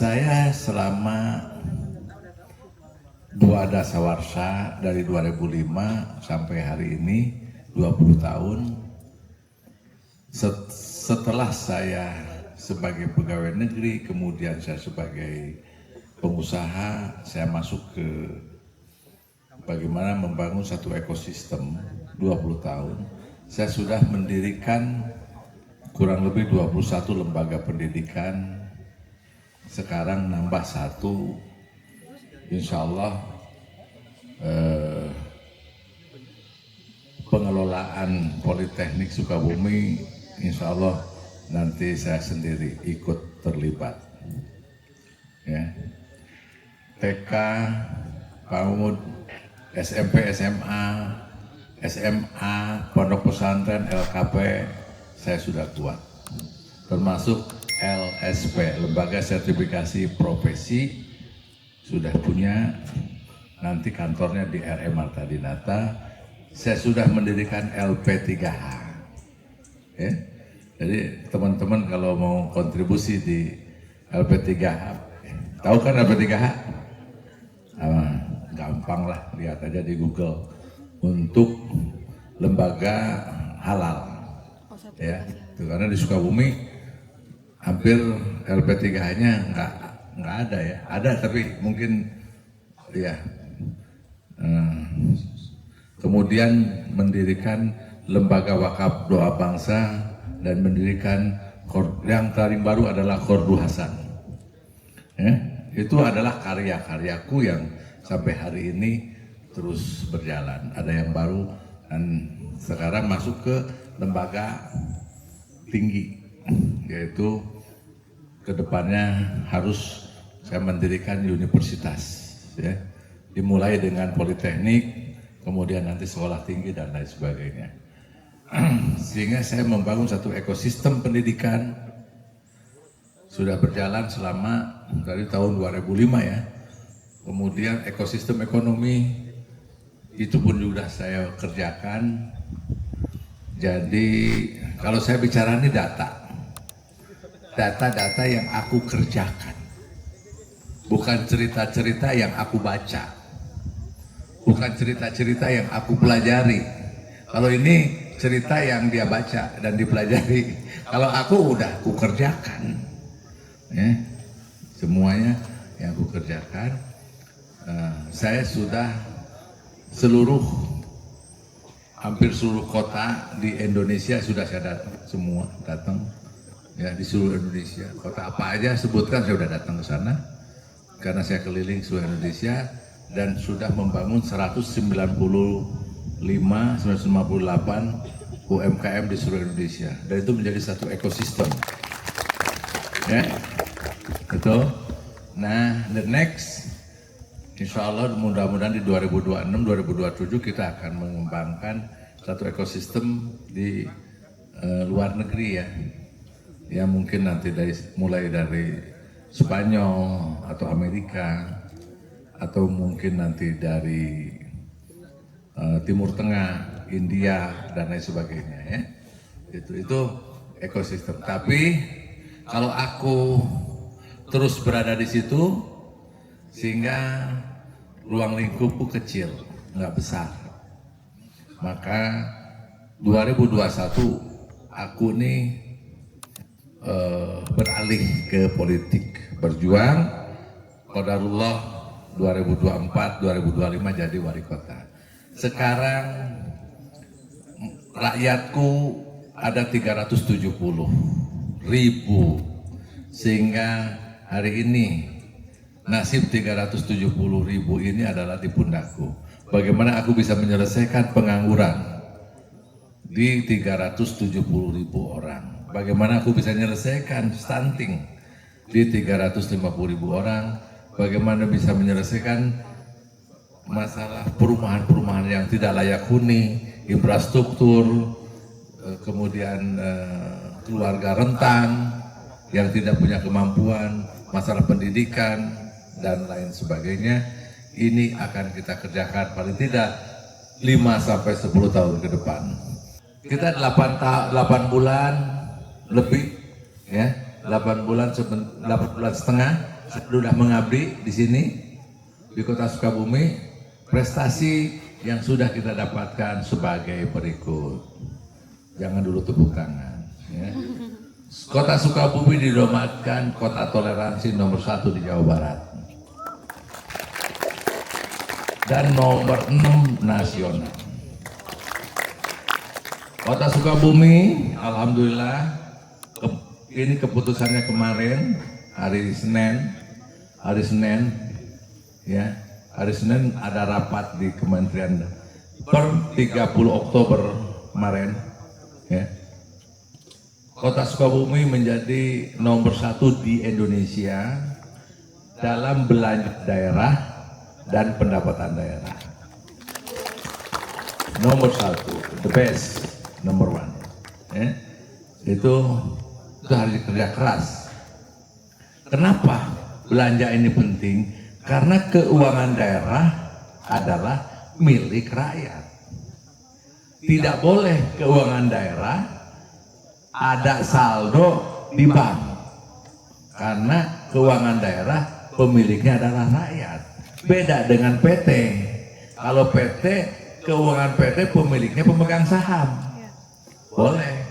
Saya selama dua dasawarsa dari 2005 sampai hari ini 20 tahun. Setelah saya sebagai pegawai negeri, kemudian saya sebagai pengusaha, saya masuk ke bagaimana membangun satu ekosistem 20 tahun. Saya sudah mendirikan kurang lebih 21 lembaga pendidikan. Sekarang nambah satu, insya Allah pengelolaan Politeknik Sukabumi, insya Allah nanti saya sendiri ikut terlibat. Ya. TK, PAUD, SMP, SMA, Pondok Pesantren, LKP, saya sudah kuat. Termasuk LSP, Lembaga Sertifikasi Profesi, sudah punya, nanti kantornya di RM Marta Dinata. Saya sudah mendirikan LP3H. Ya. Jadi teman-teman kalau mau kontribusi di LP3H, tahu kan LP3H? Gampang lah, lihat aja di Google. Untuk lembaga halal. Ya, itu karena di Sukabumi hampir LP3H-nya nggak ada ya, ada tapi mungkin ya. Kemudian mendirikan lembaga wakaf doa bangsa dan mendirikan yang paling baru adalah Kordu Hasan. Ya, itu adalah karya-karyaku yang sampai hari ini terus berjalan. Ada yang baru dan sekarang masuk ke lembaga tinggi, yaitu kedepannya harus saya mendirikan universitas, ya. Dimulai dengan politeknik, kemudian nanti sekolah tinggi dan lain sebagainya. Sehingga saya membangun satu ekosistem pendidikan sudah berjalan selama dari tahun 2005 ya. Kemudian ekosistem ekonomi itu pun juga saya kerjakan. Jadi kalau saya bicara ini data yang aku kerjakan, bukan cerita-cerita yang aku baca, bukan cerita-cerita yang aku pelajari. Kalau ini cerita yang dia baca dan dipelajari, kalau aku udah aku kerjakan, ya, semuanya yang aku kerjakan. Saya sudah hampir seluruh kota di Indonesia sudah saya datang ya, di seluruh Indonesia. Kota apa aja sebutkan saya sudah datang ke sana karena saya keliling seluruh Indonesia dan sudah membangun 198 UMKM di seluruh Indonesia, dan itu menjadi satu ekosistem. Ya, betul. Nah, the next, insya Allah mudah-mudahan di 2026-2027 kita akan mengembangkan satu ekosistem di luar negeri ya. Ya mungkin nanti mulai dari Spanyol atau Amerika, atau mungkin nanti dari Timur Tengah, India dan lain sebagainya ya. Itu ekosistem. Tapi kalau aku terus berada di situ, sehingga ruang lingkupku kecil, nggak besar. Maka 2021 aku nih beralih ke politik, berjuang. Qadarullah 2024-2025 jadi wali kota. Sekarang rakyatku ada 370.000, sehingga hari ini nasib 370.000 ini adalah di pundakku. Bagaimana aku bisa menyelesaikan pengangguran di 370.000 orang? Bagaimana aku bisa menyelesaikan stunting di 350.000 orang? Bagaimana bisa menyelesaikan masalah perumahan-perumahan yang tidak layak huni, infrastruktur, kemudian keluarga rentan yang tidak punya kemampuan, masalah pendidikan dan lain sebagainya. Ini akan kita kerjakan paling tidak 5-10 tahun ke depan. Kita 8 bulan lebih ya, 8 bulan setengah sudah mengabdi di sini di Kota Sukabumi. Prestasi yang sudah kita dapatkan sebagai berikut. Jangan dulu tepuk tangan. Ya. Kota Sukabumi dinobatkan kota toleransi nomor 1 di Jawa Barat dan nomor 6 nasional. Kota Sukabumi, alhamdulillah, ini keputusannya kemarin hari Senin, ya, hari Senin ada rapat di Kementerian per 30 Oktober kemarin, ya. Kota Sukabumi menjadi nomor 1 di Indonesia dalam belanja daerah dan pendapatan daerah. Nomor 1, the best, number 1. Ya. Itu harus kerja keras. Kenapa belanja ini penting? Karena keuangan daerah adalah milik rakyat. Tidak boleh keuangan daerah ada saldo di bank. Karena keuangan daerah pemiliknya adalah rakyat. Beda dengan PT. Kalau PT, keuangan PT pemiliknya pemegang saham. Boleh.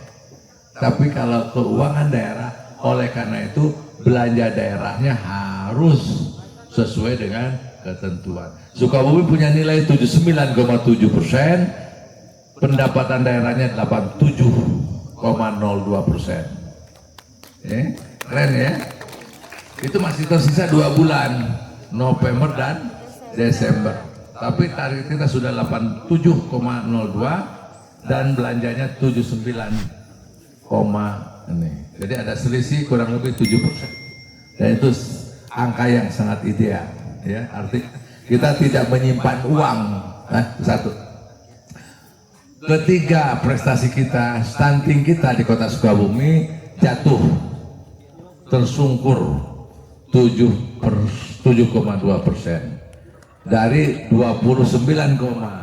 Tapi kalau keuangan daerah, oleh karena itu belanja daerahnya harus sesuai dengan ketentuan. Sukabumi punya nilai 79,7%, pendapatan daerahnya 87,02%. Keren ya? Itu masih tersisa 2 bulan, November dan Desember. Tapi target kita sudah 87,02 dan belanjanya 79, ini. Jadi ada selisih kurang lebih 7%. Dan itu angka yang sangat ideal, ya. Artinya kita tidak menyimpan uang. Satu. Ketiga, prestasi kita, stunting kita di Kota Sukabumi jatuh, tersungkur 7,2% dari 26,9%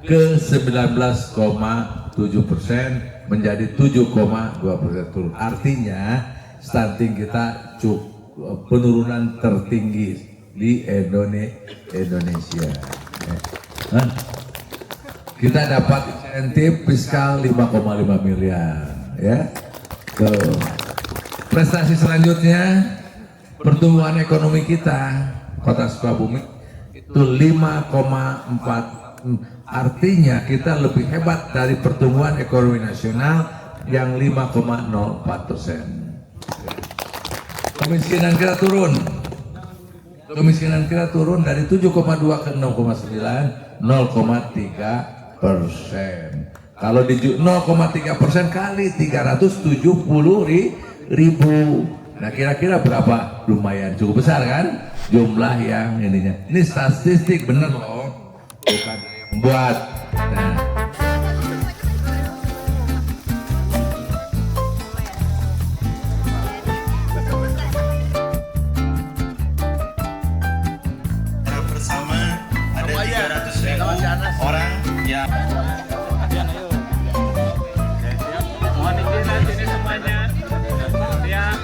ke 19,7% menjadi 7,2% turun. Artinya stunting kita penurunan tertinggi di Indonesia. Kita dapat insentif fiskal 5,5 miliar, ya. Prestasi selanjutnya, pertumbuhan ekonomi kita Kota Sukabumi itu 5,4, artinya kita lebih hebat dari pertumbuhan ekonomi nasional yang 5,04%. Kemiskinan kita turun dari 7,2 ke 0,9, 0,3%. Kalau di 0,3% kali 370.000. Nah, kira-kira berapa? Lumayan cukup besar kan jumlah yang ininya. Ini statistik bener loh, bukan yang buat. Nah. Bersama ada 300.000 orang yang mohon izin nanti ini semuanya ya.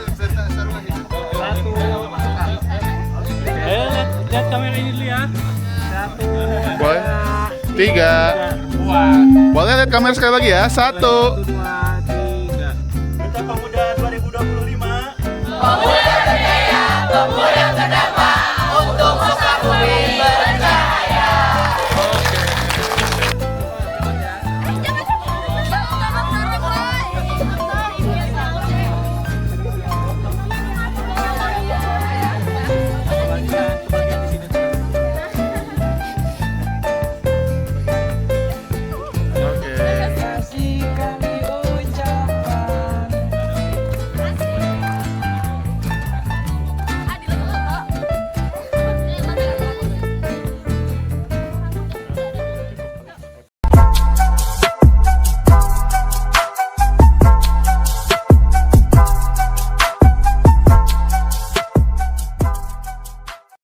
Lihat kamera ini dulu ya. 1, 3. Boleh lihat kamera sekali lagi ya. 1.